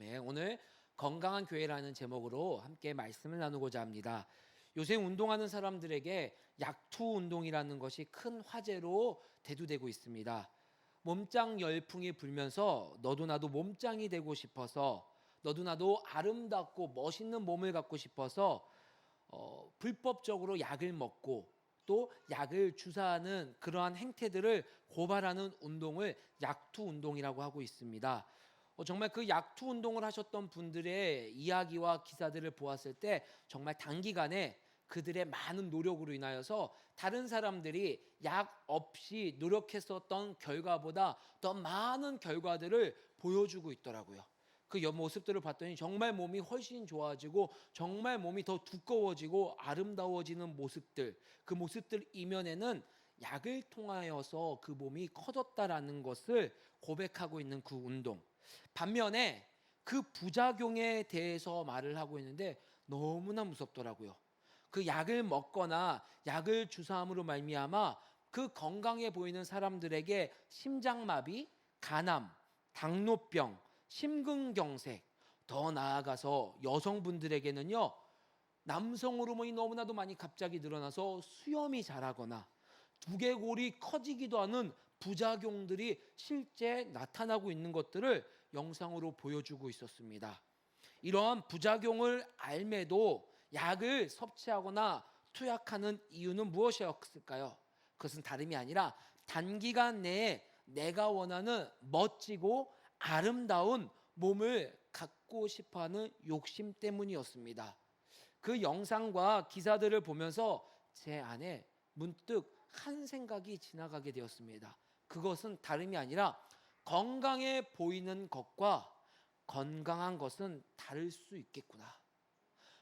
네, 오늘 건강한 교회라는 제목으로 함께 말씀을 나누고자 합니다. 요새 운동하는 사람들에게 약투 운동이라는 것이 큰 화제로 대두되고 있습니다. 몸짱 열풍이 불면서 너도 나도 몸짱이 되고 싶어서, 너도 나도 아름답고 멋있는 몸을 갖고 싶어서 불법적으로 약을 먹고 또 약을 주사하는 그러한 행태들을 고발하는 운동을 약투 운동이라고 하고 있습니다. 정말 그 약투 운동을 하셨던 분들의 이야기와 기사들을 보았을 때 정말 단기간에 그들의 많은 노력으로 인하여서 다른 사람들이 약 없이 노력했었던 결과보다 더 많은 결과들을 보여주고 있더라고요. 그 모습들을 봤더니 정말 몸이 훨씬 좋아지고 정말 몸이 더 두꺼워지고 아름다워지는 모습들, 그 모습들 이면에는 약을 통하여서 그 몸이 커졌다라는 것을 고백하고 있는 그 운동. 반면에 그 부작용에 대해서 말을 하고 있는데 너무나 무섭더라고요. 그 약을 먹거나 약을 주사함으로 말미암아 그 건강해 보이는 사람들에게 심장마비, 간암, 당뇨병, 심근경색, 더 나아가서 여성분들에게는요, 남성 호르몬이 너무나도 많이 갑자기 늘어나서 수염이 자라거나 두개골이 커지기도 하는 부작용들이 실제 나타나고 있는 것들을 영상으로 보여주고 있었습니다. 이러한 부작용을 알매도 약을 섭취하거나 투약하는 이유는 무엇이었을까요? 그것은 다름이 아니라 단기간 내에 내가 원하는 멋지고 아름다운 몸을 갖고 싶어하는 욕심 때문이었습니다. 그 영상과 기사들을 보면서 제 안에 문득 한 생각이 지나가게 되었습니다. 그것은 다름이 아니라 건강해 보이는 것과 건강한 것은 다를 수 있겠구나.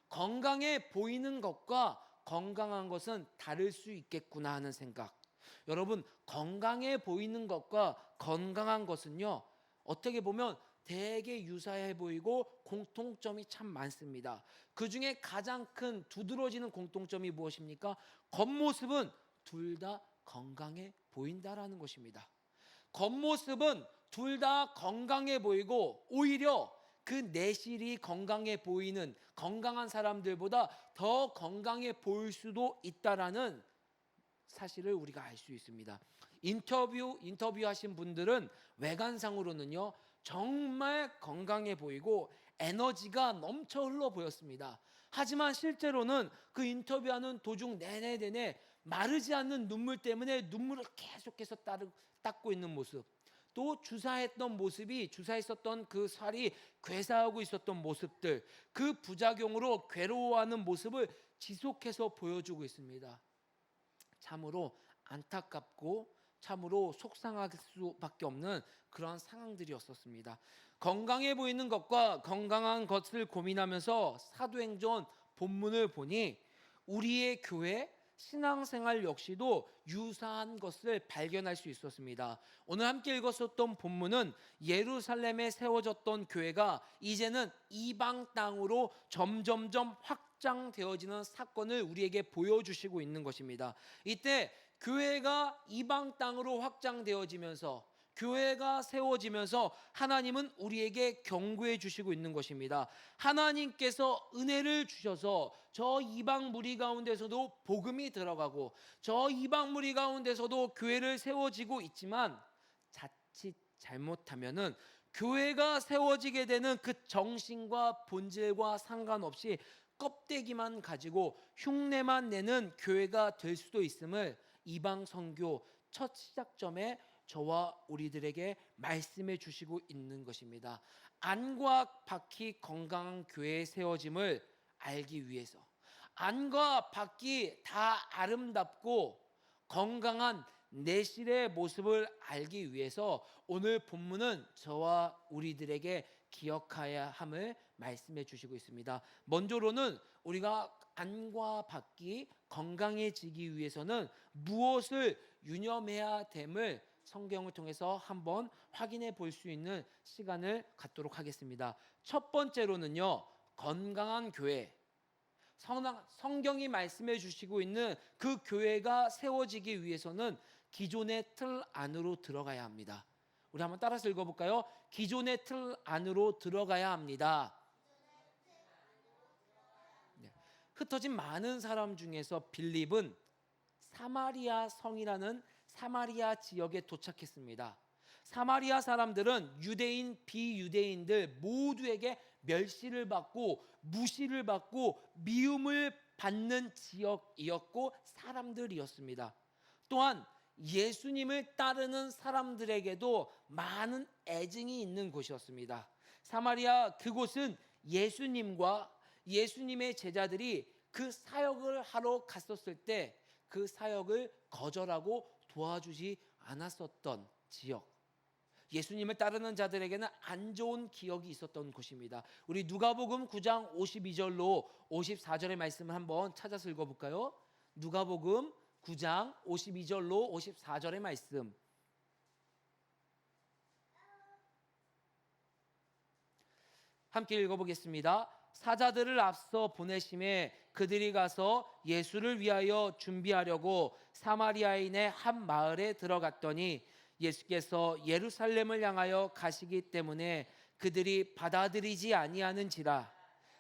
건강해 보이는 것과 건강한 것은 다를 수 있겠구나 하는 생각. 여러분, 건강해 보이는 것과 건강한 것은요, 어떻게 보면 되게 유사해 보이고 공통점이 참 많습니다. 그 중에 가장 큰 두드러지는 공통점이 무엇입니까? 겉모습은 둘 다 건강해 보인다라는 것입니다. 겉모습은 둘 다 건강해 보이고 오히려 그 내실이 건강해 보이는 건강한 사람들보다 더 건강해 보일 수도 있다라는 사실을 우리가 알 수 있습니다. 인터뷰하신 분들은 외관상으로는요, 정말 건강해 보이고 에너지가 넘쳐 흘러 보였습니다. 하지만 실제로는 그 인터뷰하는 도중 내내 마르지 않는 눈물 때문에 눈물을 계속해서 닦고 있는 모습, 또 주사했었던 그 살이 괴사하고 있었던 모습들, 그 부작용으로 괴로워하는 모습을 지속해서 보여주고 있습니다. 참으로 안타깝고 참으로 속상할 수밖에 없는 그런 상황들이었었습니다. 건강해 보이는 것과 건강한 것을 고민하면서 사도행전 본문을 보니 우리의 교회 신앙생활 역시도 유사한 것을 발견할 수 있었습니다. 오늘 함께 읽었었던 본문은 예루살렘에 세워졌던 교회가 이제는 이방 땅으로 점점점 확장되어지는 사건을 우리에게 보여주시고 있는 것입니다. 이때 교회가 이방 땅으로 확장되어지면서 교회가 세워지면서 하나님은 우리에게 경고해 주시고 있는 것입니다. 하나님께서 은혜를 주셔서 저 이방 무리 가운데서도 복음이 들어가고 저 이방 무리 가운데서도 교회를 세워지고 있지만 자칫 잘못하면은 교회가 세워지게 되는 그 정신과 본질과 상관없이 껍데기만 가지고 흉내만 내는 교회가 될 수도 있음을 이방 선교 첫 시작점에 저와 우리들에게 말씀해 주시고 있는 것입니다. 안과 밖이 건강한 교회의 세워짐을 알기 위해서, 안과 밖이 다 아름답고 건강한 내실의 모습을 알기 위해서 오늘 본문은 저와 우리들에게 기억해야 함을 말씀해 주시고 있습니다. 먼저로는 우리가 안과 밖이 건강해지기 위해서는 무엇을 유념해야 됨을 성경을 통해서 한번 확인해 볼 수 있는 시간을 갖도록 하겠습니다. 첫 번째로는요, 건강한 교회, 성경이 말씀해 주시고 있는 그 교회가 세워지기 위해서는 기존의 틀 안으로 들어가야 합니다. 우리 한번 따라서 읽어볼까요? 기존의 틀 안으로 들어가야 합니다. 네. 흩어진 많은 사람 중에서 빌립은 사마리아 성이라는 사마리아 지역에 도착했습니다. 사마리아 사람들은 유대인, 비유대인들 모두에게 멸시를 받고 무시를 받고 미움을 받는 지역이었고 사람들이었습니다. 또한 예수님을 따르는 사람들에게도 많은 애증이 있는 곳이었습니다. 사마리아 그곳은 예수님과 예수님의 제자들이 그 사역을 하러 갔었을 때 그 사역을 거절하고 도와주지 않았었던 지역, 예수님을 따르는 자들에게는 안 좋은 기억이 있었던 곳입니다. 우리 누가복음 9장 52절로 54절의 말씀을 한번 찾아서 읽어볼까요? 누가복음 9장 52절로 54절의 말씀, 함께 읽어보겠습니다. 사자들을 앞서 보내심에 그들이 가서 예수를 위하여 준비하려고 사마리아인의 한 마을에 들어갔더니 예수께서 예루살렘을 향하여 가시기 때문에 그들이 받아들이지 아니하는지라.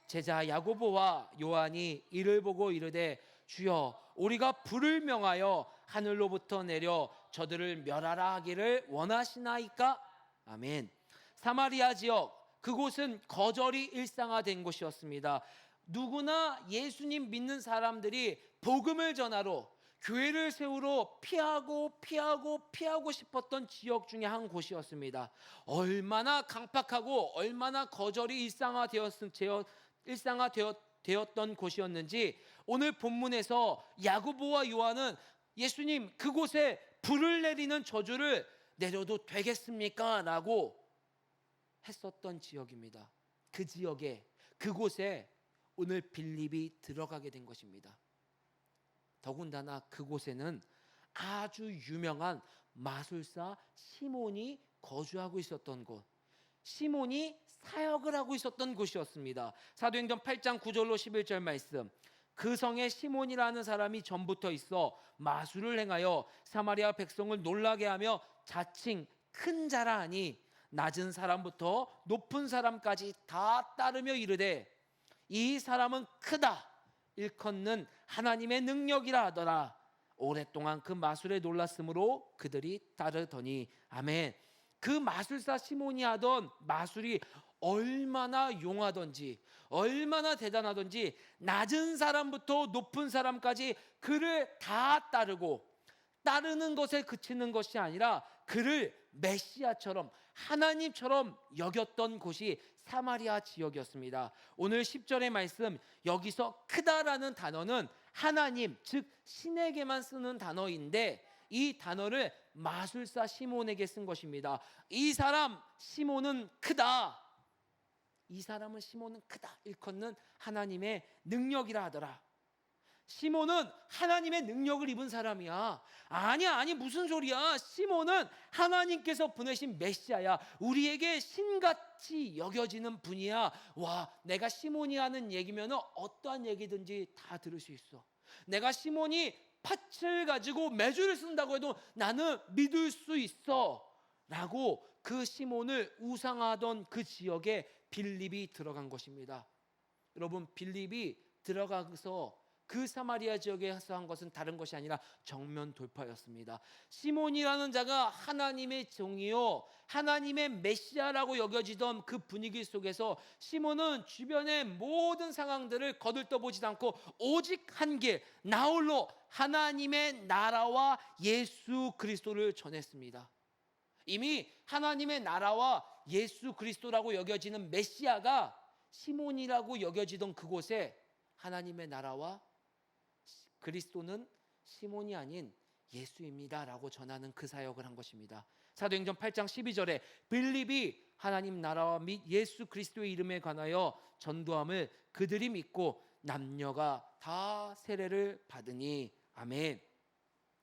제자 야고보와 요한이 이를 보고 이르되 주여, 우리가 불을 명하여 하늘로부터 내려 저들을 멸하라 하기를 원하시나이까? 아멘. 사마리아 지역, 그곳은 거절이 일상화된 곳이었습니다. 누구나 예수님 믿는 사람들이 복음을 전하러, 교회를 세우러 피하고 싶었던 지역 중에 한 곳이었습니다. 얼마나 강팍하고 얼마나 거절이 일상화되었던 곳이었는지 오늘 본문에서 야고보와 요한은 예수님, 그곳에 불을 내리는 저주를 내려도 되겠습니까? 라고 했었던 지역입니다. 그 지역에, 그곳에 오늘 빌립이 들어가게 된 것입니다. 더군다나 그곳에는 아주 유명한 마술사 시몬이 거주하고 있었던 곳, 시몬이 사역을 하고 있었던 곳이었습니다. 사도행전 8장 9절로 11절 말씀, 그 성에 시몬이라는 사람이 전부터 있어 마술을 행하여 사마리아 백성을 놀라게 하며 자칭 큰 자라 하니 낮은 사람부터 높은 사람까지 다 따르며 이르되 이 사람은 크다, 일컫는 하나님의 능력이라 하더라. 오랫동안 그 마술에 놀랐으므로 그들이 따르더니. 아멘. 그 마술사 시몬이 하던 마술이 얼마나 용하던지, 얼마나 대단하던지, 낮은 사람부터 높은 사람까지 그를 다 따르고, 따르는 것에 그치는 것이 아니라 그를 메시아처럼, 하나님처럼 여겼던 곳이 사마리아 지역이었습니다. 오늘 10절의 말씀, 여기서 크다라는 단어는 하나님, 즉 신에게만 쓰는 단어인데 이 단어를 마술사 시몬에게 쓴 것입니다. 이 사람 시몬은 크다, 이 사람은 시몬은 크다, 일컫는 하나님의 능력이라 하더라. 시몬은 하나님의 능력을 입은 사람이야. 아니 무슨 소리야. 시몬은 하나님께서 보내신 메시아야. 우리에게 신같이 여겨지는 분이야. 와, 내가 시몬이 하는 얘기면 어떠한 얘기든지 다 들을 수 있어. 내가 시몬이 팥을 가지고 메주를 쓴다고 해도 나는 믿을 수 있어 라고 그 시몬을 우상하던 그 지역에 빌립이 들어간 것입니다. 여러분, 빌립이 들어가서 그 사마리아 지역에서 한 것은 다른 것이 아니라 정면 돌파였습니다. 시몬이라는 자가 하나님의 종이요, 하나님의 메시아라고 여겨지던 그 분위기 속에서 시몬은 주변의 모든 상황들을 거들떠보지도 않고 오직 한 길, 나홀로 하나님의 나라와 예수 그리스도를 전했습니다. 이미 하나님의 나라와 예수 그리스도라고 여겨지는 메시아가 시몬이라고 여겨지던 그곳에 하나님의 나라와 그리스도는 시몬이 아닌 예수입니다 라고 전하는 그 사역을 한 것입니다. 사도행전 8장 12절에 빌립이 하나님 나라와 및 예수 그리스도의 이름에 관하여 전도함을 그들이 믿고 남녀가 다 세례를 받으니. 아멘.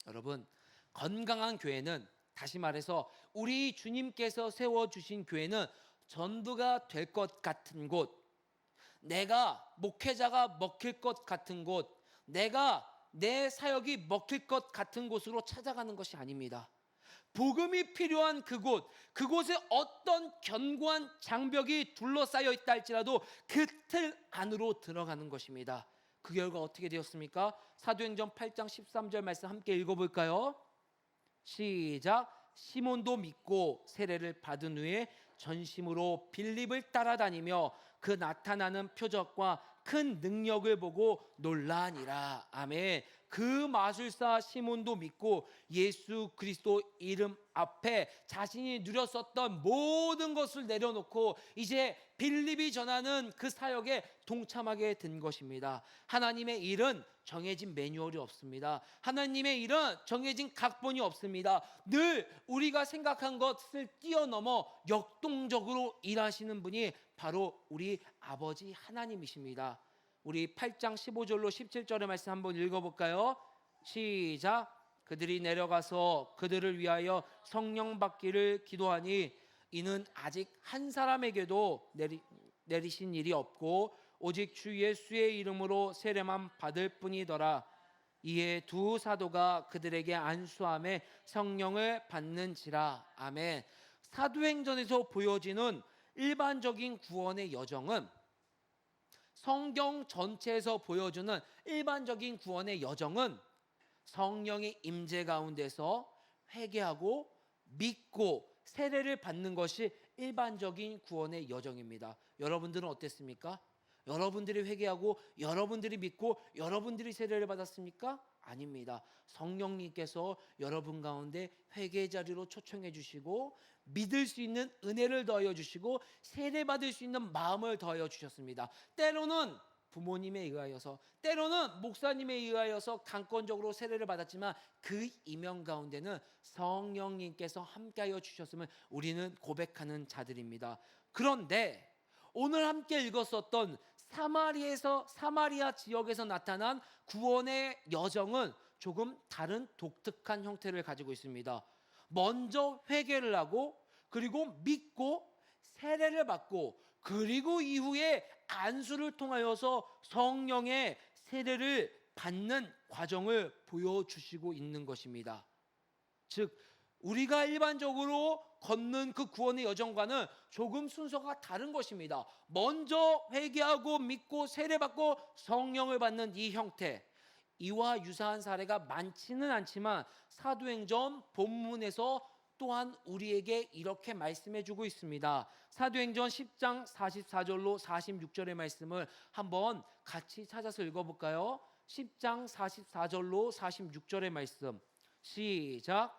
여러분, 건강한 교회는, 다시 말해서 우리 주님께서 세워주신 교회는 전도가 될 것 같은 곳, 내가 목회자가 먹힐 것 같은 곳, 내가 내 사역이 먹힐 것 같은 곳으로 찾아가는 것이 아닙니다. 복음이 필요한 그곳에 어떤 견고한 장벽이 둘러싸여 있다 할지라도 그 틀 안으로 들어가는 것입니다. 그 결과 어떻게 되었습니까? 사도행전 8장 13절 말씀 함께 읽어볼까요? 시작. 시몬도 믿고 세례를 받은 후에 전심으로 빌립을 따라다니며 그 나타나는 표적과 큰 능력을 보고 놀라니라. 아멘. 그 마술사 시몬도 믿고 예수 그리스도 이름 앞에 자신이 누렸었던 모든 것을 내려놓고 이제 빌립이 전하는 그 사역에 동참하게 된 것입니다. 하나님의 일은 정해진 매뉴얼이 없습니다. 하나님의 일은 정해진 각본이 없습니다. 늘 우리가 생각한 것을 뛰어넘어 역동적으로 일하시는 분이 바로 우리 아버지 하나님이십니다. 우리 8장 15절로 17절의 말씀 한번 읽어볼까요? 시작. 그들이 내려가서 그들을 위하여 성령 받기를 기도하니 이는 아직 한 사람에게도 내리신 일이 없고 오직 주 예수의 이름으로 세례만 받을 뿐이더라. 이에 두 사도가 그들에게 안수함에 성령을 받는지라. 아멘. 사도행전에서 보여지는 일반적인 구원의 여정은 성경 전체에서 보여주는 일반적인 구원의 여정은 성령의 임재 가운데서 회개하고 믿고 세례를 받는 것이 일반적인 구원의 여정입니다. 여러분들은 어땠습니까? 여러분들이 회개하고 여러분들이 믿고 여러분들이 세례를 받았습니까? 아닙니다. 성령님께서 여러분 가운데 회개 자리로 초청해 주시고 믿을 수 있는 은혜를 더하여 주시고 세례 받을 수 있는 마음을 더하여 주셨습니다. 때로는 부모님에 의하여서 때로는 목사님에 의하여서 강권적으로 세례를 받았지만 그 이면 가운데는 성령님께서 함께하여 주셨음을 우리는 고백하는 자들입니다. 그런데 오늘 함께 읽었었던 사마리아 지역에서 나타난 구원의 여정은 조금 다른 독특한 형태를 가지고 있습니다. 먼저 회개를 하고 그리고 믿고 세례를 받고 그리고 이후에 안수를 통하여서 성령의 세례를 받는 과정을 보여주시고 있는 것입니다. 즉 우리가 일반적으로 걷는 그 구원의 여정과는 조금 순서가 다른 것입니다. 먼저 회개하고 믿고 세례받고 성령을 받는 이 형태, 이와 유사한 사례가 많지는 않지만 사도행전 본문에서 또한 우리에게 이렇게 말씀해 주고 있습니다. 사도행전 10장 44절로 46절의 말씀을 한번 같이 찾아서 읽어볼까요? 10장 44절로 46절의 말씀 시작.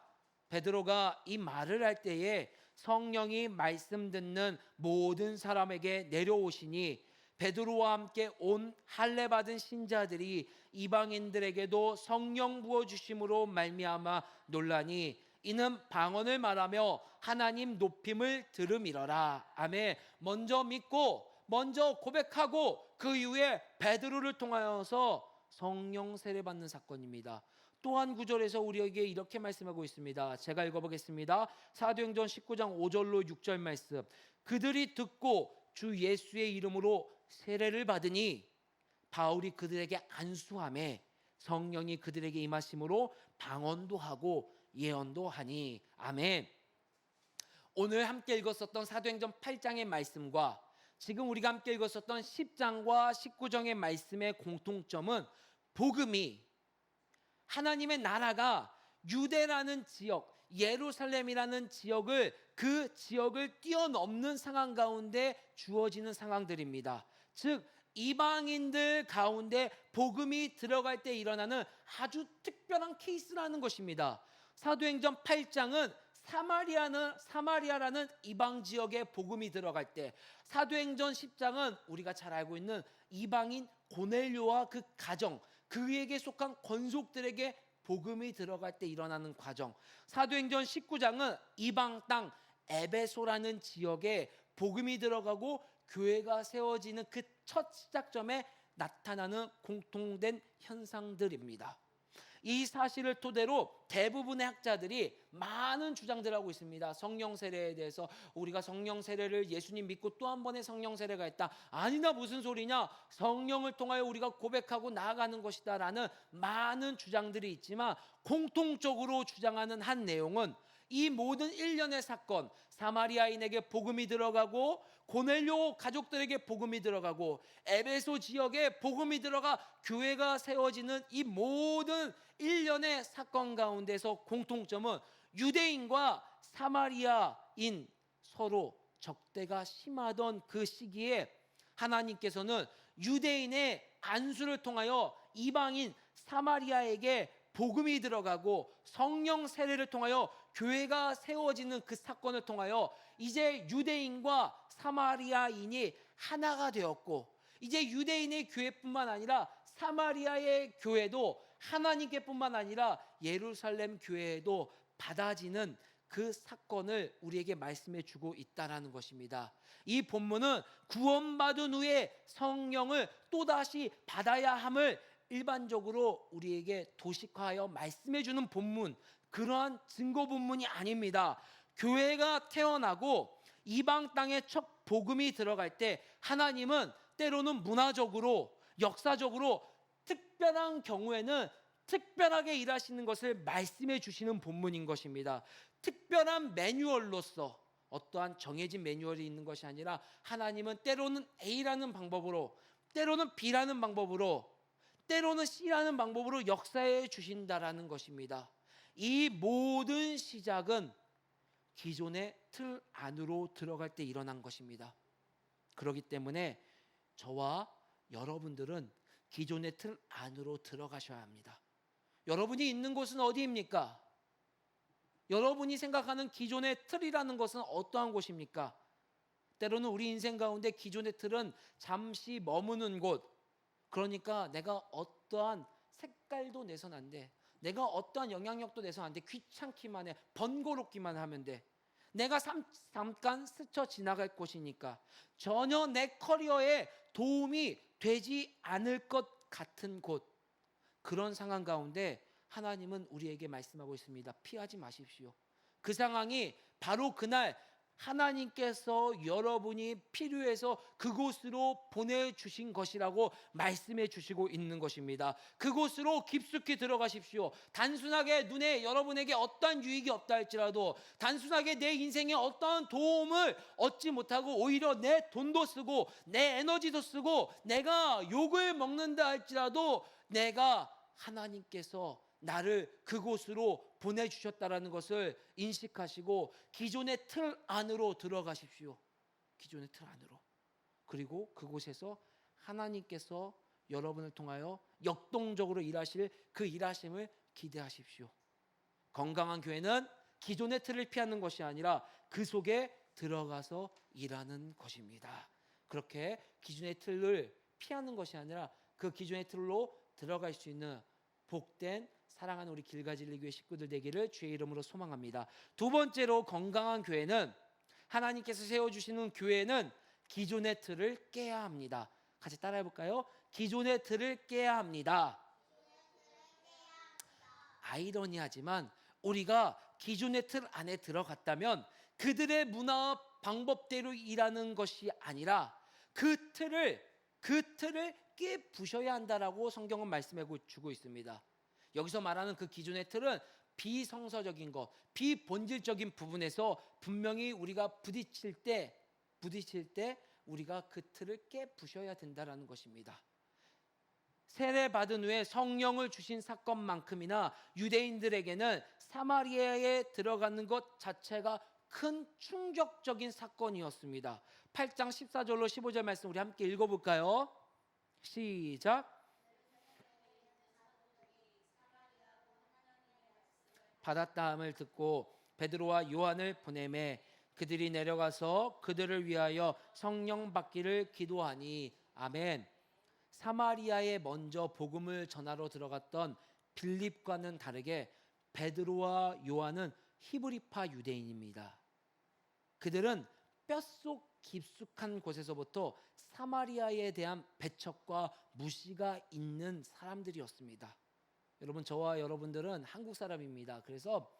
베드로가 이 말을 할 때에 성령이 말씀 듣는 모든 사람에게 내려오시니 베드로와 함께 온 할례 받은 신자들이 이방인들에게도 성령 부어 주심으로 말미암아 놀라니 이는 방언을 말하며 하나님 높임을 들음이러라. 아멘. 먼저 믿고 먼저 고백하고 그 이후에 베드로를 통하여서 성령 세례 받는 사건입니다. 또한 구절에서 우리에게 이렇게 말씀하고 있습니다. 제가 읽어보겠습니다. 사도행전 19장 5절로 6절 말씀. 그들이 듣고 주 예수의 이름으로 세례를 받으니 바울이 그들에게 안수하매 성령이 그들에게 임하심으로 방언도 하고 예언도 하니. 아멘. 오늘 함께 읽었었던 사도행전 8장의 말씀과 지금 우리가 함께 읽었었던 10장과 19장의 말씀의 공통점은 복음이 하나님의 나라가 유대라는 지역, 예루살렘이라는 지역을 그 지역을 뛰어넘는 상황 가운데 주어지는 상황들입니다. 즉 이방인들 가운데 복음이 들어갈 때 일어나는 아주 특별한 케이스라는 것입니다. 사도행전 8장은 사마리아라는 이방 지역에 복음이 들어갈 때, 사도행전 10장은 우리가 잘 알고 있는 이방인 고넬료와 그 가정, 그에게 속한 권속들에게 복음이 들어갈 때 일어나는 과정, 사도행전 19장은 이방 땅 에베소라는 지역에 복음이 들어가고 교회가 세워지는 그 첫 시작점에 나타나는 공통된 현상들입니다. 이 사실을 토대로 대부분의 학자들이 많은 주장들을 하고 있습니다. 성령 세례에 대해서 우리가 성령 세례를 예수님 믿고 또 한 번의 성령 세례가 있다. 아니다, 무슨 소리냐? 성령을 통하여 우리가 고백하고 나아가는 것이다 라는 많은 주장들이 있지만 공통적으로 주장하는 한 내용은 이 모든 일련의 사건, 사마리아인에게 복음이 들어가고 고넬료 가족들에게 복음이 들어가고 에베소 지역에 복음이 들어가 교회가 세워지는 이 모든 일련의 사건 가운데서 공통점은 유대인과 사마리아인 서로 적대가 심하던 그 시기에 하나님께서는 유대인의 안수를 통하여 이방인 사마리아에게 복음이 들어가고 성령 세례를 통하여 교회가 세워지는 그 사건을 통하여 이제 유대인과 사마리아인이 하나가 되었고, 이제 유대인의 교회뿐만 아니라 사마리아의 교회도 하나님께뿐만 아니라 예루살렘 교회에도 받아지는 그 사건을 우리에게 말씀해 주고 있다라는 것입니다. 이 본문은 구원받은 후에 성령을 또다시 받아야 함을 일반적으로 우리에게 도식화하여 말씀해 주는 본문, 그러한 증거 본문이 아닙니다. 교회가 태어나고 이방 땅에 첫 복음이 들어갈 때 하나님은 때로는 문화적으로, 역사적으로 특별한 경우에는 특별하게 일하시는 것을 말씀해 주시는 본문인 것입니다. 특별한 매뉴얼로서 어떠한 정해진 매뉴얼이 있는 것이 아니라 하나님은 때로는 A라는 방법으로, 때로는 B라는 방법으로, 때로는 C라는 방법으로 역사해 주신다라는 것입니다. 이 모든 시작은 기존의 틀 안으로 들어갈 때 일어난 것입니다. 그렇기 때문에 저와 여러분들은 기존의 틀 안으로 들어가셔야 합니다. 여러분이 있는 곳은 어디입니까? 여러분이 생각하는 기존의 틀이라는 것은 어떠한 곳입니까? 때로는 우리 인생 가운데 기존의 틀은 잠시 머무는 곳, 그러니까 내가 어떠한 색깔도 내선 안 돼, 내가 어떠한 영향력도 내선 안 돼, 귀찮기만 해, 번거롭기만 하면 돼, 내가 잠깐 스쳐 지나갈 곳이니까 전혀 내 커리어에 도움이 되지 않을 것 같은 곳, 그런 상황 가운데 하나님은 우리에게 말씀하고 있습니다. 피하지 마십시오. 그 상황이 바로 그날 하나님께서 여러분이 필요해서 그곳으로 보내주신 것이라고 말씀해 주시고 있는 것입니다. 그곳으로 깊숙이 들어가십시오. 단순하게 눈에 여러분에게 어떠한 유익이 없다 할지라도, 단순하게 내 인생에 어떠한 도움을 얻지 못하고 오히려 내 돈도 쓰고 내 에너지도 쓰고 내가 욕을 먹는다 할지라도 내가 하나님께서 나를 그곳으로 보내주셨다라는 것을 인식하시고 기존의 틀 안으로 들어가십시오. 기존의 틀 안으로. 그리고 그곳에서 하나님께서 여러분을 통하여 역동적으로 일하실 그 일하심을 기대하십시오. 건강한 교회는 기존의 틀을 피하는 것이 아니라 그 속에 들어가서 일하는 것입니다. 그렇게 기존의 틀을 피하는 것이 아니라 그 기존의 틀로 들어갈 수 있는 복된 사랑하는 우리 길가진리교회 식구들 되기를 주의 이름으로 소망합니다. 두 번째로 건강한 교회는, 하나님께서 세워주시는 교회는 기존의 틀을 깨야 합니다. 같이 따라해 볼까요? 기존의 틀을 깨야 합니다. 아이러니하지만 우리가 기존의 틀 안에 들어갔다면 그들의 문화와 방법대로 일하는 것이 아니라 그 틀을 깨부셔야 한다라고 성경은 말씀하고 주고 있습니다. 여기서 말하는 그 기존의 틀은 비성서적인 것, 비본질적인 부분에서 분명히 우리가 부딪힐 때 우리가 그 틀을 깨부셔야 된다라는 것입니다. 세례 받은 후에 성령을 주신 사건만큼이나 유대인들에게는 사마리아에 들어가는 것 자체가 큰 충격적인 사건이었습니다. 8장 14절로 15절 말씀 우리 함께 읽어볼까요? 시작. 받았다함을 듣고 베드로와 요한을 보내매 그들이 내려가서 그들을 위하여 성령 받기를 기도하니 아멘. 사마리아에 먼저 복음을 전하러 들어갔던 빌립과는 다르게 베드로와 요한은 히브리파 유대인입니다. 그들은 뼛속 깊숙한 곳에서부터 사마리아에 대한 배척과 무시가 있는 사람들이었습니다. 여러분, 저와 여러분들은 한국 사람입니다. 그래서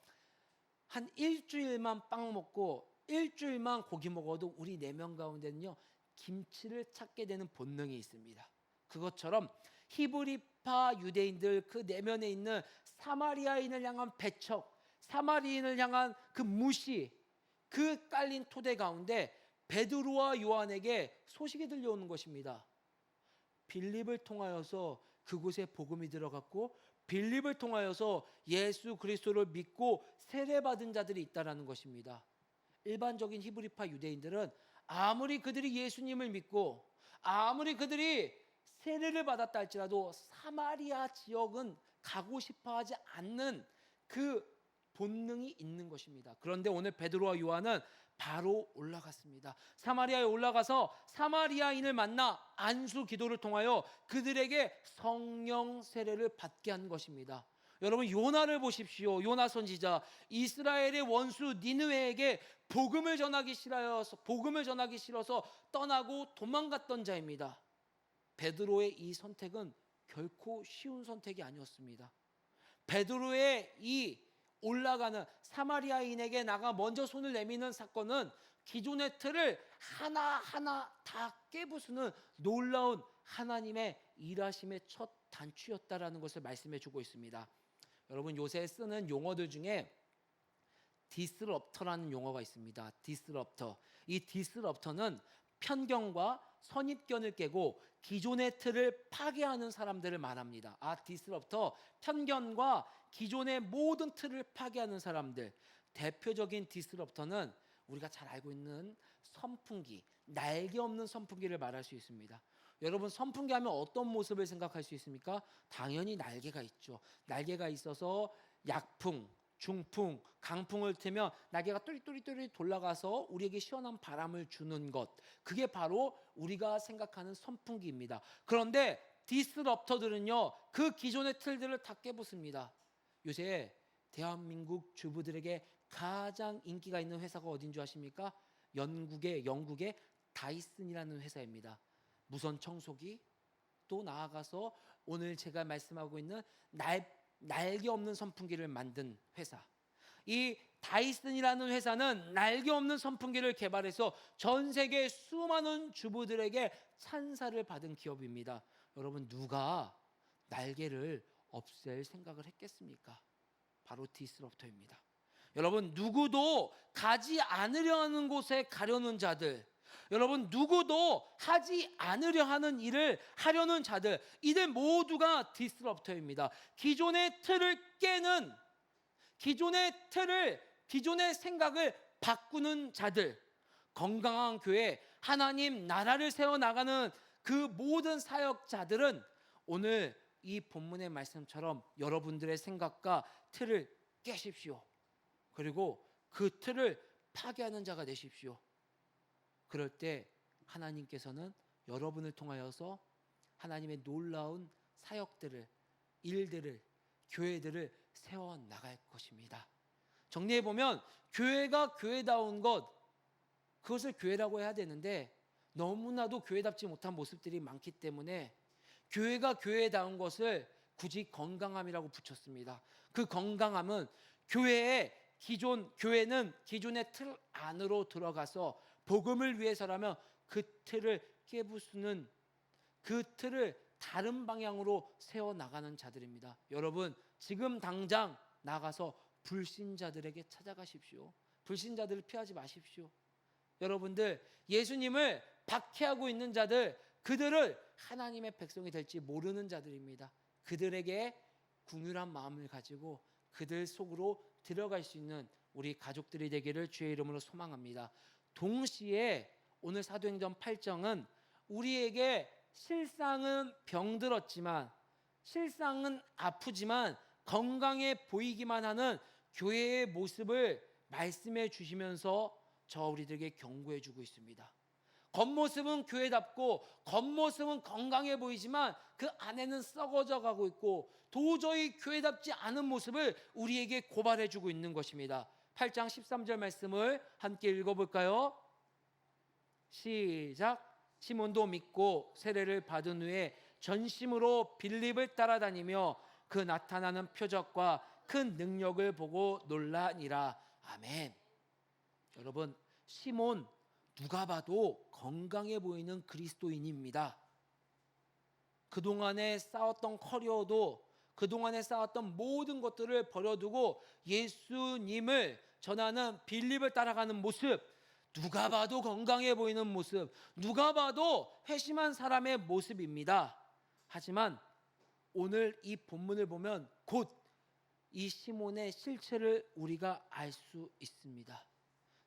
한 일주일만 빵 먹고 일주일만 고기 먹어도 우리 4명 가운데는요 김치를 찾게 되는 본능이 있습니다. 그것처럼 히브리파 유대인들 그 내면에 있는 사마리아인을 향한 배척, 사마리인을 향한 그 무시, 그 깔린 토대 가운데 베드로와 요한에게 소식이 들려오는 것입니다. 빌립을 통하여서 그곳에 복음이 들어갔고 빌립을 통하여서 예수 그리스도를 믿고 세례받은 자들이 있다라는 것입니다. 일반적인 히브리파 유대인들은 아무리 그들이 예수님을 믿고 아무리 그들이 세례를 받았다 할지라도 사마리아 지역은 가고 싶어하지 않는 그 본능이 있는 것입니다. 그런데 오늘 베드로와 요한은 바로 올라갔습니다. 사마리아에 올라가서 사마리아인을 만나 안수 기도를 통하여 그들에게 성령 세례를 받게 한 것입니다. 여러분, 요나를 보십시오. 요나 선지자, 이스라엘의 원수 니느웨에게 복음을 전하기 싫어서 떠나고 도망갔던 자입니다. 베드로의 이 선택은 결코 쉬운 선택이 아니었습니다. 베드로의 이 올라가는 사마리아인에게 나가 먼저 손을 내미는 사건은 기존의 틀을 하나하나 다 깨부수는 놀라운 하나님의 일하심의 첫 단추였다라는 것을 말씀해 주고 있습니다. 여러분, 요새 쓰는 용어들 중에 디스럽터라는 용어가 있습니다. 디스럽터. 이 디스럽터는 편견과 선입견을 깨고 기존의 틀을 파괴하는 사람들을 말합니다. 디스럽터, 편견과 기존의 모든 틀을 파괴하는 사람들. 대표적인 디스럽터는 우리가 잘 알고 있는 선풍기, 날개 없는 선풍기를 말할 수 있습니다. 여러분, 선풍기 하면 어떤 모습을 생각할 수 있습니까? 당연히 날개가 있죠. 날개가 있어서 약풍, 중풍, 강풍을 틀면 날개가 뚜리뚜리 돌아가서 우리에게 시원한 바람을 주는 것, 그게 바로 우리가 생각하는 선풍기입니다. 그런데 디스럽터들은요, 그 기존의 틀들을 다 깨부숩니다. 요새 대한민국 주부들에게 가장 인기가 있는 회사가 어딘 줄 아십니까? 영국의 다이슨이라는 회사입니다. 무선 청소기, 또 나아가서 오늘 제가 말씀하고 있는 날개 없는 선풍기를 만든 회사. 이 다이슨이라는 회사는 날개 없는 선풍기를 개발해서 전 세계 수많은 주부들에게 찬사를 받은 기업입니다. 여러분, 누가 날개를 없앨 생각을 했겠습니까? 바로 디스럽터입니다. 여러분, 누구도 가지 않으려 하는 곳에 가려는 자들, 여러분, 누구도 하지 않으려 하는 일을 하려는 자들, 이들 모두가 디스럽터입니다. 기존의 틀을 깨는, 기존의 생각을 바꾸는 자들, 건강한 교회, 하나님 나라를 세워나가는 그 모든 사역자들은 오늘 이 본문의 말씀처럼 여러분들의 생각과 틀을 깨십시오. 그리고 그 틀을 파괴하는 자가 되십시오. 그럴 때 하나님께서는 여러분을 통하여서 하나님의 놀라운 사역들을, 일들을, 교회들을 세워나갈 것입니다. 정리해보면 교회가 교회다운 것, 그것을 교회라고 해야 되는데 너무나도 교회답지 못한 모습들이 많기 때문에 교회가 교회다운 것을 굳이 건강함이라고 붙였습니다. 그 건강함은 교회는 기존의 틀 안으로 들어가서 복음을 위해서라면 그 틀을 깨부수는, 그 틀을 다른 방향으로 세워나가는 자들입니다. 여러분, 지금 당장 나가서 불신자들에게 찾아가십시오. 불신자들을 피하지 마십시오. 여러분들, 예수님을 박해하고 있는 자들, 그들을 하나님의 백성이 될지 모르는 자들입니다. 그들에게 긍휼한 마음을 가지고 그들 속으로 들어갈 수 있는 우리 가족들이 되기를 주의 이름으로 소망합니다. 동시에 오늘 사도행전 8장은 우리에게 실상은 병들었지만, 실상은 아프지만 건강해 보이기만 하는 교회의 모습을 말씀해 주시면서 우리들에게 경고해 주고 있습니다. 겉모습은 교회답고 겉모습은 건강해 보이지만 그 안에는 썩어져 가고 있고 도저히 교회답지 않은 모습을 우리에게 고발해 주고 있는 것입니다. 8장 13절 말씀을 함께 읽어볼까요? 시작. 시몬도 믿고 세례를 받은 후에 전심으로 빌립을 따라다니며 그 나타나는 표적과 큰 능력을 보고 놀라니라. 아멘. 여러분, 시몬, 누가 봐도 건강해 보이는 그리스도인입니다. 그동안에 쌓았던 커리어도 그동안에 쌓았던 모든 것들을 버려두고 예수님을 전하는 빌립을 따라가는 모습, 누가 봐도 건강해 보이는 모습, 누가 봐도 회심한 사람의 모습입니다. 하지만 오늘 이 본문을 보면 곧 이 시몬의 실체를 우리가 알 수 있습니다.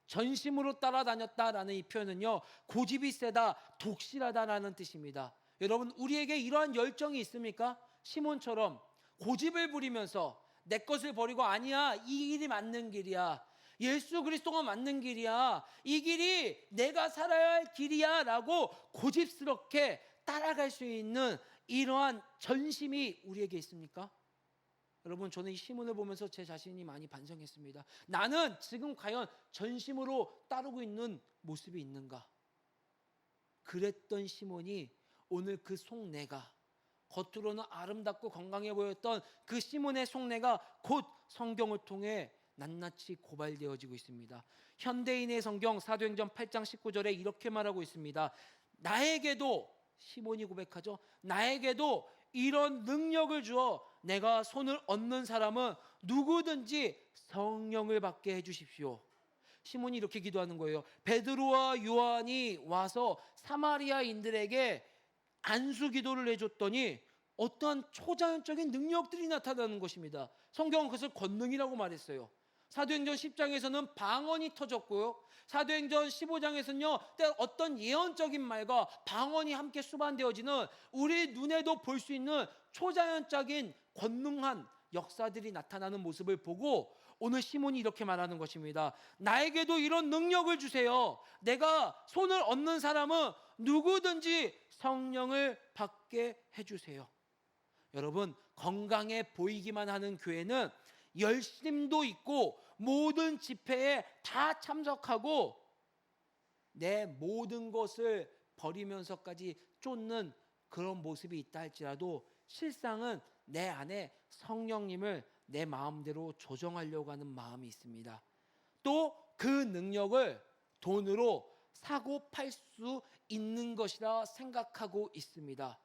전심으로 따라다녔다라는 이 표현은요, 고집이 세다, 독실하다라는 뜻입니다. 여러분, 우리에게 이러한 열정이 있습니까? 시몬처럼 고집을 부리면서 내 것을 버리고, 아니야, 이 길이 맞는 길이야, 예수 그리스도가 맞는 길이야, 이 길이 내가 살아야 할 길이야 라고 고집스럽게 따라갈 수 있는 이러한 전심이 우리에게 있습니까? 여러분, 저는 이 시몬을 보면서 제 자신이 많이 반성했습니다. 나는 지금 과연 전심으로 따르고 있는 모습이 있는가? 그랬던 시몬이 오늘 그 속내가, 겉으로는 아름답고 건강해 보였던 그 시몬의 속내가 곧 성경을 통해 낱낱이 고발되어지고 있습니다. 현대인의 성경 사도행전 8장 19절에 이렇게 말하고 있습니다. 나에게도, 시몬이 고백하죠, 나에게도 이런 능력을 주어 내가 손을 얹는 사람은 누구든지 성령을 받게 해주십시오. 시몬이 이렇게 기도하는 거예요. 베드로와 요한이 와서 사마리아인들에게 안수 기도를 해줬더니 어떠한 초자연적인 능력들이 나타나는 것입니다. 성경은 그것을 권능이라고 말했어요. 사도행전 10장에서는 방언이 터졌고요, 사도행전 15장에서는요 어떤 예언적인 말과 방언이 함께 수반되어지는, 우리 눈에도 볼 수 있는 초자연적인 권능한 역사들이 나타나는 모습을 보고 오늘 시몬이 이렇게 말하는 것입니다. 나에게도 이런 능력을 주세요. 내가 손을 얹는 사람은 누구든지 성령을 받게 해주세요. 여러분, 건강해 보이기만 하는 교회는 열심도 있고 모든 집회에 다 참석하고 내 모든 것을 버리면서까지 쫓는 그런 모습이 있다 할지라도 실상은 내 안에 성령님을 내 마음대로 조정하려고 하는 마음이 있습니다. 또 그 능력을 돈으로 사고 팔 수 있는 것이라 생각하고 있습니다.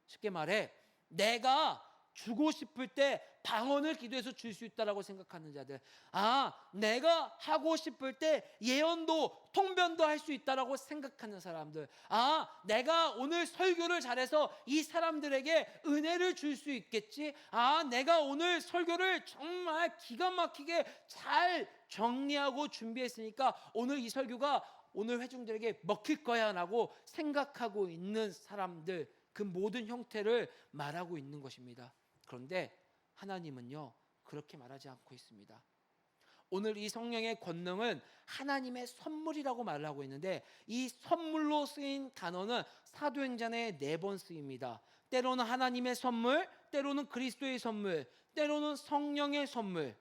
쉽게 말해, 내가 주고 싶을 때 방언을 기도해서 줄 수 있다라고 생각하는 자들, 내가 하고 싶을 때 예언도 통변도 할 수 있다라고 생각하는 사람들, 내가 오늘 설교를 잘해서 이 사람들에게 은혜를 줄 수 있겠지, 내가 오늘 설교를 정말 기가 막히게 잘 정리하고 준비했으니까 오늘 이 설교가 오늘 회중들에게 먹힐 거야 라고 생각하고 있는 사람들, 그 모든 형태를 말하고 있는 것입니다. 그런데 하나님은요 그렇게 말하지 않고 있습니다. 오늘 이 성령의 권능은 하나님의 선물이라고 말을 하고 있는데, 이 선물로 쓰인 단어는 사도행전에 4번 쓰입니다. 때로는 하나님의 선물, 때로는 그리스도의 선물, 때로는 성령의 선물.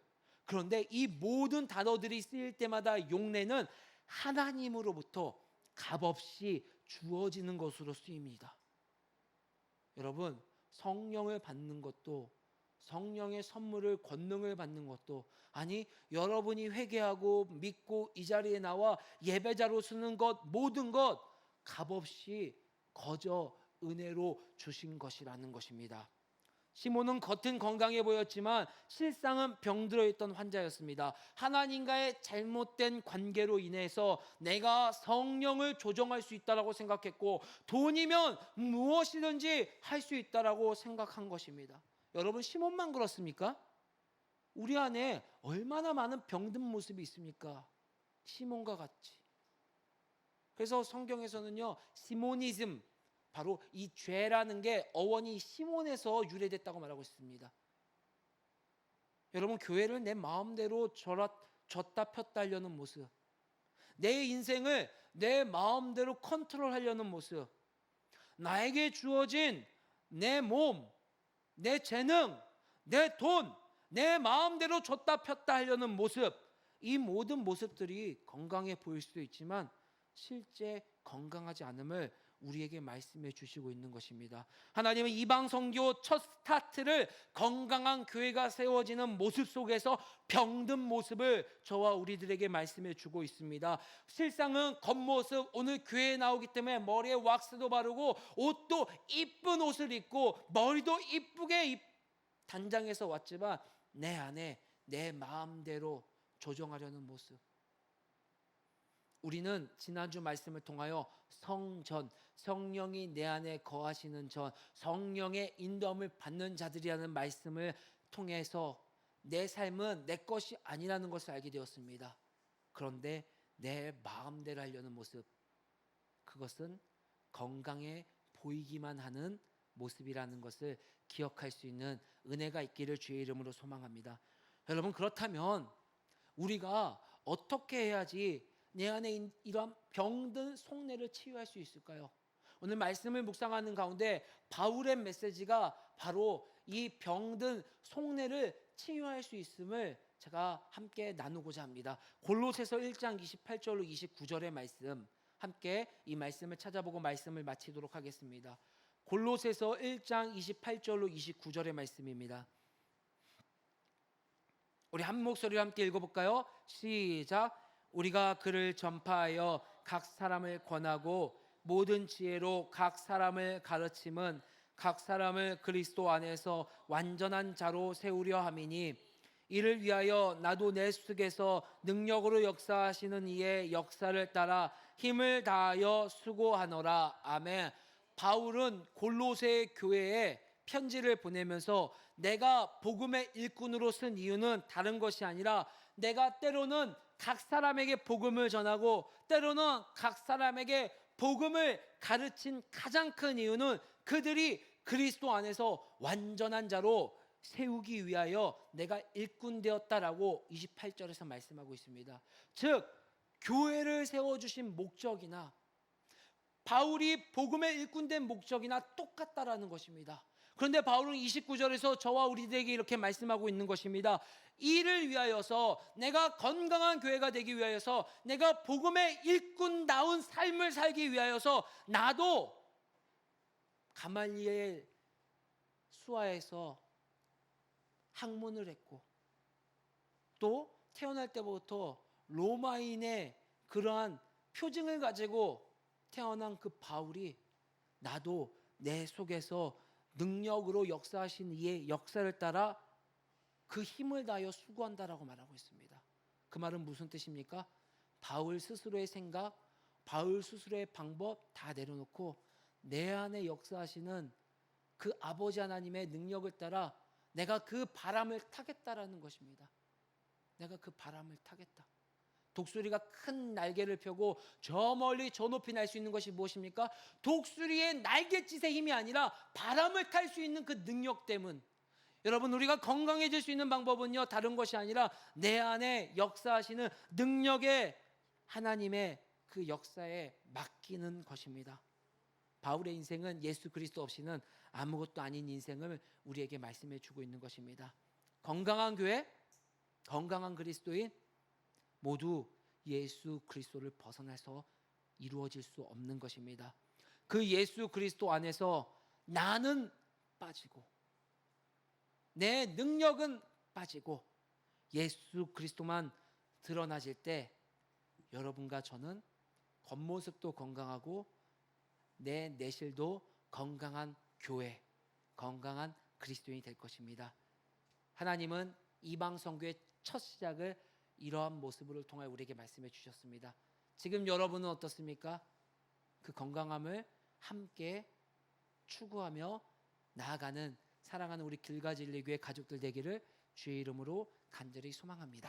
그런데 이 모든 단어들이 쓰일 때마다 용례는 하나님으로부터 값없이 주어지는 것으로 쓰입니다. 여러분, 성령을 받는 것도, 성령의 선물을, 권능을 받는 것도, 아니 여러분이 회개하고 믿고 이 자리에 나와 예배자로 쓰는 것, 모든 것 값없이 거저 은혜로 주신 것이라는 것입니다. 시몬은 겉은 건강해 보였지만 실상은 병들어 있던 환자였습니다. 하나님과의 잘못된 관계로 인해서 내가 성령을 조정할 수 있다라고 생각했고, 돈이면 무엇이든지 할 수 있다라고 생각한 것입니다. 여러분, 시몬만 그렇습니까? 우리 안에 얼마나 많은 병든 모습이 있습니까? 시몬과 같이. 그래서 성경에서는요, 시모니즘, 바로 이 죄라는 게 어원이 시몬에서 유래됐다고 말하고 있습니다. 여러분, 교회를 내 마음대로 줬다 폈다 하려는 모습, 내 인생을 내 마음대로 컨트롤하려는 모습, 나에게 주어진 내 몸, 내 재능, 내 돈, 내 마음대로 줬다 폈다 하려는 모습, 이 모든 모습들이 건강해 보일 수도 있지만 실제 건강하지 않음을 우리에게 말씀해 주시고 있는 것입니다. 하나님은 이방 선교 첫 스타트를 건강한 교회가 세워지는 모습 속에서 병든 모습을 저와 우리들에게 말씀해 주고 있습니다. 실상은 겉모습, 오늘 교회에 나오기 때문에 머리에 왁스도 바르고 옷도 이쁜 옷을 입고 머리도 이쁘게 단장에서 왔지만 내 안에 내 마음대로 조정하려는 모습. 우리는 지난주 말씀을 통하여 성전, 성령이 내 안에 거하시는 전, 성령의 인도함을 받는 자들이라는 말씀을 통해서 내 삶은 내 것이 아니라는 것을 알게 되었습니다. 그런데 내 마음대로 하려는 모습, 그것은 건강해 보이기만 하는 모습이라는 것을 기억할 수 있는 은혜가 있기를 주의 이름으로 소망합니다. 여러분, 그렇다면 우리가 어떻게 해야지 내 안에 이러한 병든 속내를 치유할 수 있을까요? 오늘 말씀을 묵상하는 가운데 바울의 메시지가 바로 이 병든 속내를 치유할 수 있음을 제가 함께 나누고자 합니다. 골로새서 1장 28절로 29절의 말씀, 함께 이 말씀을 찾아보고 말씀을 마치도록 하겠습니다. 골로새서 1장 28절로 29절의 말씀입니다. 우리 한 목소리로 함께 읽어볼까요? 시작. 우리가 그를 전파하여 각 사람을 권하고 모든 지혜로 각 사람을 가르침은 각 사람을 그리스도 안에서 완전한 자로 세우려 함이니 이를 위하여 나도 내 속에서 능력으로 역사하시는 이의 역사를 따라 힘을 다하여 수고하노라. 아멘. 바울은 골로새 교회에 편지를 보내면서 내가 복음의 일꾼으로 쓴 이유는 다른 것이 아니라 내가 때로는 각 사람에게 복음을 전하고 때로는 각 사람에게 복음을 가르친 가장 큰 이유는 그들이 그리스도 안에서 완전한 자로 세우기 위하여 내가 일꾼 되었다라고 28절에서 말씀하고 있습니다. 즉 교회를 세워주신 목적이나 바울이 복음의 일꾼 된 목적이나 똑같다라는 것입니다. 그런데 바울은 29절에서 저와 우리들에게 이렇게 말씀하고 있는 것입니다. 이를 위하여서, 내가 건강한 교회가 되기 위하여서, 내가 복음의 일꾼다운 삶을 살기 위하여서 나도 가말리엘 수하에서 학문을 했고 또 태어날 때부터 로마인의 그러한 표징을 가지고 태어난 그 바울이 나도 내 속에서 능력으로 역사하신 이의 역사를 따라 그 힘을 다하여 수고한다라고 말하고 있습니다. 그 말은 무슨 뜻입니까? 바울 스스로의 생각, 바울 스스로의 방법 다 내려놓고 내 안에 역사하시는 그 아버지 하나님의 능력을 따라 내가 그 바람을 타겠다라는 것입니다. 내가 그 바람을 타겠다. 독수리가 큰 날개를 펴고 저 멀리 저 높이 날 수 있는 것이 무엇입니까? 독수리의 날갯짓의 힘이 아니라 바람을 탈 수 있는 그 능력 때문. 여러분, 우리가 건강해질 수 있는 방법은요, 다른 것이 아니라 내 안에 역사하시는 능력의 하나님의 그 역사에 맡기는 것입니다. 바울의 인생은 예수 그리스도 없이는 아무것도 아닌 인생을 우리에게 말씀해 주고 있는 것입니다. 건강한 교회, 건강한 그리스도인 모두 예수 그리스도를 벗어나서 이루어질 수 없는 것입니다. 그 예수 그리스도 안에서 나는 빠지고 내 능력은 빠지고 예수 그리스도만 드러나질 때 여러분과 저는 겉모습도 건강하고 내 내실도 건강한 교회, 건강한 그리스도인이 될 것입니다. 하나님은 이방 선교의 첫 시작을 이러한 모습을 통해 우리에게 말씀해 주셨습니다. 지금 여러분은 어떻습니까? 그 건강함을 함께 추구하며 나아가는 사랑하는 우리 길가진리교회 가족들 되기를 주의 이름으로 간절히 소망합니다.